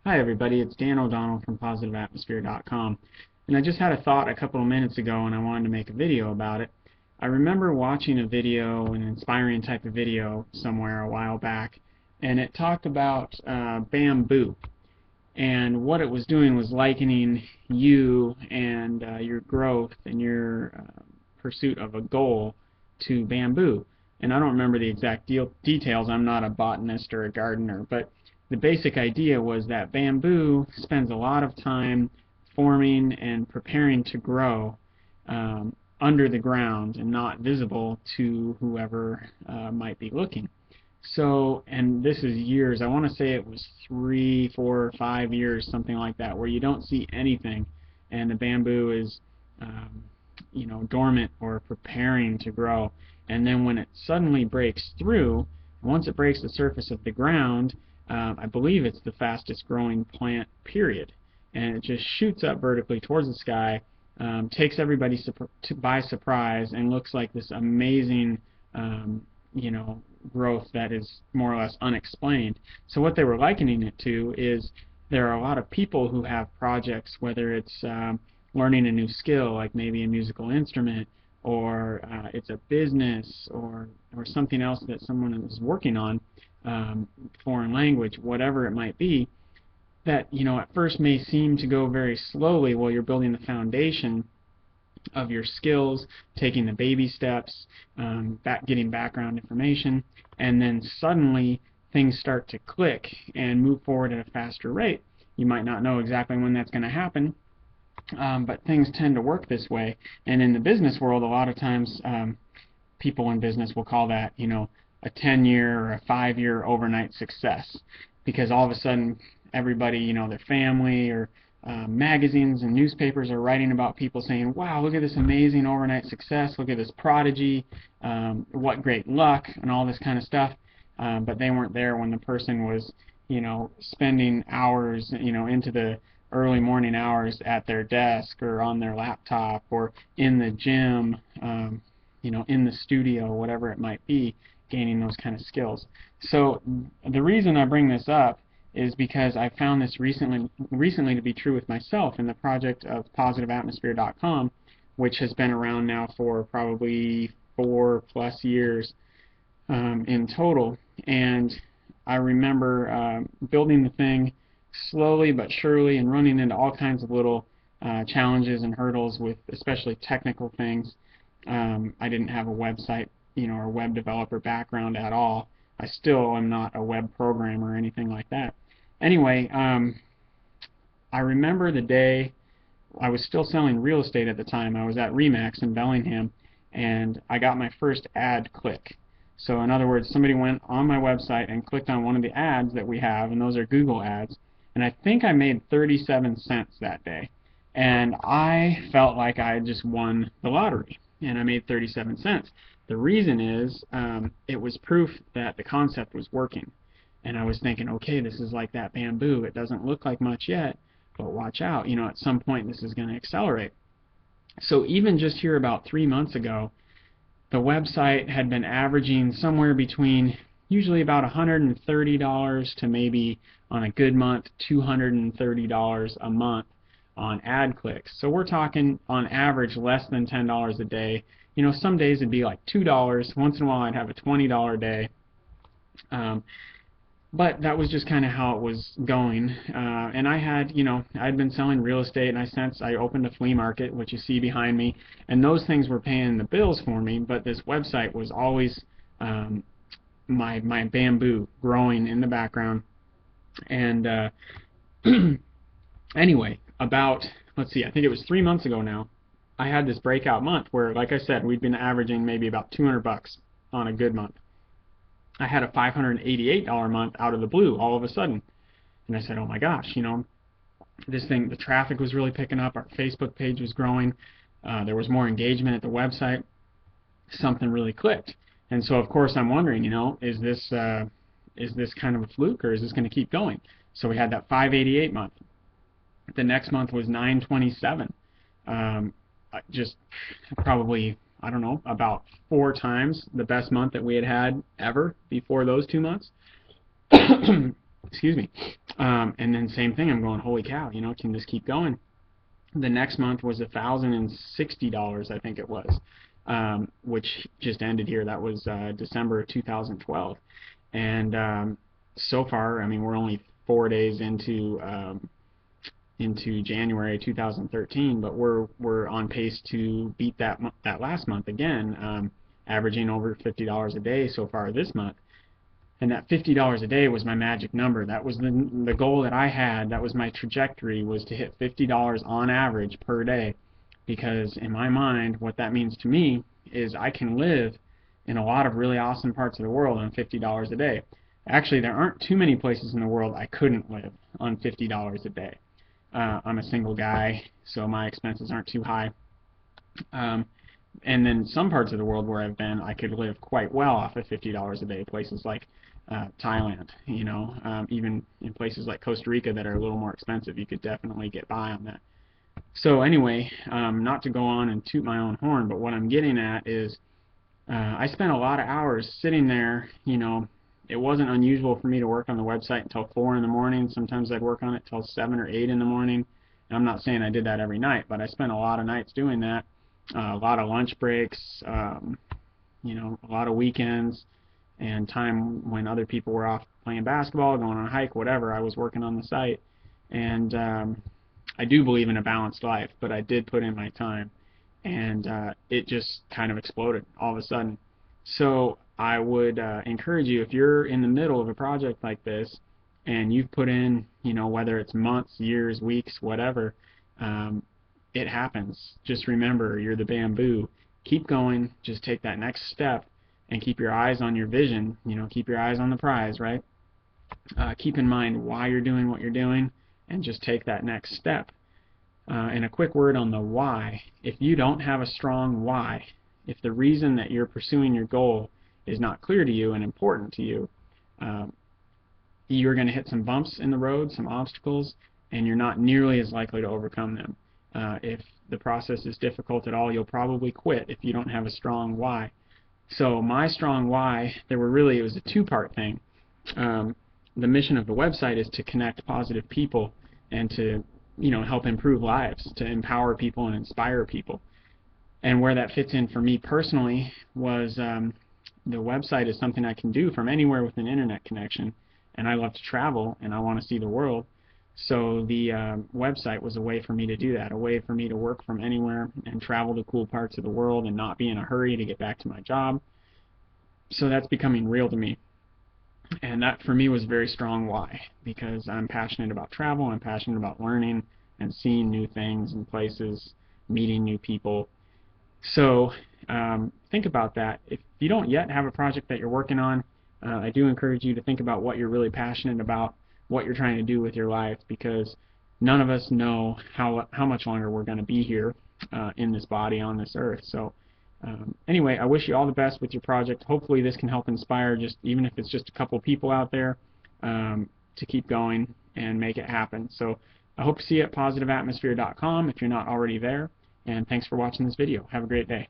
Hi everybody, it's Dan O'Donnell from PositiveAtmosphere.com, and I just had a thought a couple of minutes ago and I wanted to make a video about it. I remember watching a video, an inspiring type of video somewhere a while back, and it talked about bamboo, and what it was doing was likening you and your growth and your pursuit of a goal to bamboo. And I don't remember the exact details. I'm not a botanist or a gardener, but the basic idea was that bamboo spends a lot of time forming and preparing to grow under the ground and not visible to whoever might be looking. So, and this is years, I want to say it was 3, 4, 5 years, something like that, where you don't see anything and the bamboo is dormant or preparing to grow. And then when it suddenly breaks through, once it breaks the surface of the ground, I believe it's the fastest growing plant, period. And it just shoots up vertically towards the sky, takes everybody by surprise, and looks like this amazing, growth that is more or less unexplained. So what they were likening it to is there are a lot of people who have projects, whether it's learning a new skill, like maybe a musical instrument, or it's a business, or something else that someone is working on, foreign language, whatever it might be, that at first may seem to go very slowly while you're building the foundation of your skills, taking the baby steps, getting background information, and then suddenly things start to click and move forward at a faster rate. You might not know exactly when that's going to happen, but things tend to work this way. And in the business world, a lot of times people in business will call that, a 10-year or a 5-year overnight success, because all of a sudden everybody, their family or magazines and newspapers are writing about people saying, wow, look at this amazing overnight success, look at this prodigy, what great luck, and all this kind of stuff. But they weren't there when the person was, spending hours, into the early morning hours at their desk or on their laptop or in the gym, in the studio, whatever it might be, gaining those kind of skills. So the reason I bring this up is because I found this recently to be true with myself in the project of PositiveAtmosphere.com, which has been around now for probably 4+ years in total. And I remember building the thing slowly but surely and running into all kinds of little challenges and hurdles with especially technical things. I didn't have a website, or web developer background at all. I still am not a web programmer or anything like that. Anyway, I remember the day I was still selling real estate at the time. I was at RE/MAX in Bellingham, and I got my first ad click. So in other words, somebody went on my website and clicked on one of the ads that we have, and those are Google ads, and I think I made 37 cents that day. And I felt like I had just won the lottery, and I made 37 cents. The reason is it was proof that the concept was working. And I was thinking, okay, this is like that bamboo. It doesn't look like much yet, but watch out. At some point this is going to accelerate. So even just here about 3 months ago, the website had been averaging somewhere between usually about $130 to maybe, on a good month, $230 a month on ad clicks. So we're talking on average less than $10 a day. Some days it'd be like $2. Once in a while I'd have a $20 day. But that was just kind of how it was going. And I had, I'd been selling real estate, and I opened a flea market, which you see behind me, and those things were paying the bills for me, but this website was always my bamboo growing in the background. And anyway, let's see, I think it was 3 months ago now, I had this breakout month where, like I said, we'd been averaging maybe about $200 on a good month. I had a $588 month out of the blue all of a sudden. And I said, oh my gosh, this thing, the traffic was really picking up, our Facebook page was growing, there was more engagement at the website, something really clicked. And so of course I'm wondering, is this kind of a fluke, or is this going to keep going? So we had that 588 month. The next month was 927. Just probably, I don't know, about 4 times the best month that we had ever before those 2 months. Excuse me. And then same thing, I'm going, holy cow, you know, can this keep going? The next month was $1,060, I think it was, which just ended here. That was December of 2012. And so far, I mean, we're only 4 days into January 2013, but we're on pace to beat that last month again, averaging over $50 a day so far this month. And that $50 a day was my magic number. That was the goal that I had. That was my trajectory, was to hit $50 on average per day. Because in my mind, what that means to me is I can live in a lot of really awesome parts of the world on $50 a day. Actually, there aren't too many places in the world I couldn't live on $50 a day. I'm a single guy, so my expenses aren't too high. And then some parts of the world where I've been, I could live quite well off of $50 a day. Places like Thailand, you know, even in places like Costa Rica that are a little more expensive, you could definitely get by on that. So anyway, not to go on and toot my own horn, but what I'm getting at is I spent a lot of hours sitting there, you know. It wasn't unusual for me to work on the website until 4 in the morning. Sometimes I'd work on it till 7 or 8 in the morning. And I'm not saying I did that every night, but I spent a lot of nights doing that. A lot of lunch breaks, you know, a lot of weekends, and time when other people were off playing basketball, going on a hike, whatever. I was working on the site. And I do believe in a balanced life, but I did put in my time. And it just kind of exploded all of a sudden. So I would encourage you, if you're in the middle of a project like this and you've put in, you know, whether it's months, years, weeks, whatever, it happens. Just remember, you're the bamboo. Keep going. Just take that next step and keep your eyes on your vision. You know, keep your eyes on the prize, right? Keep in mind why you're doing what you're doing, and just take that next step. And a quick word on the why. If you don't have a strong why, if the reason that you're pursuing your goal is not clear to you and important to you, you're going to hit some bumps in the road, some obstacles, and you're not nearly as likely to overcome them. If the process is difficult at all, you'll probably quit if you don't have a strong why. So my strong why, it was a two-part thing. The mission of the website is to connect positive people and to, you know, help improve lives, to empower people and inspire people. And where that fits in for me personally was the website is something I can do from anywhere with an internet connection, and I love to travel and I want to see the world. So the website was a way for me to do that, a way for me to work from anywhere and travel to cool parts of the world and not be in a hurry to get back to my job. So that's becoming real to me. And that for me was a very strong why, because I'm passionate about travel, I'm passionate about learning and seeing new things and places, meeting new people. So think about that. If you don't yet have a project that you're working on, I do encourage you to think about what you're really passionate about, what you're trying to do with your life, because none of us know how much longer we're going to be here in this body on this earth. So anyway, I wish you all the best with your project. Hopefully this can help inspire, just even if it's just a couple people out there, to keep going and make it happen. So I hope to see you at positiveatmosphere.com if you're not already there. And thanks for watching this video. Have a great day.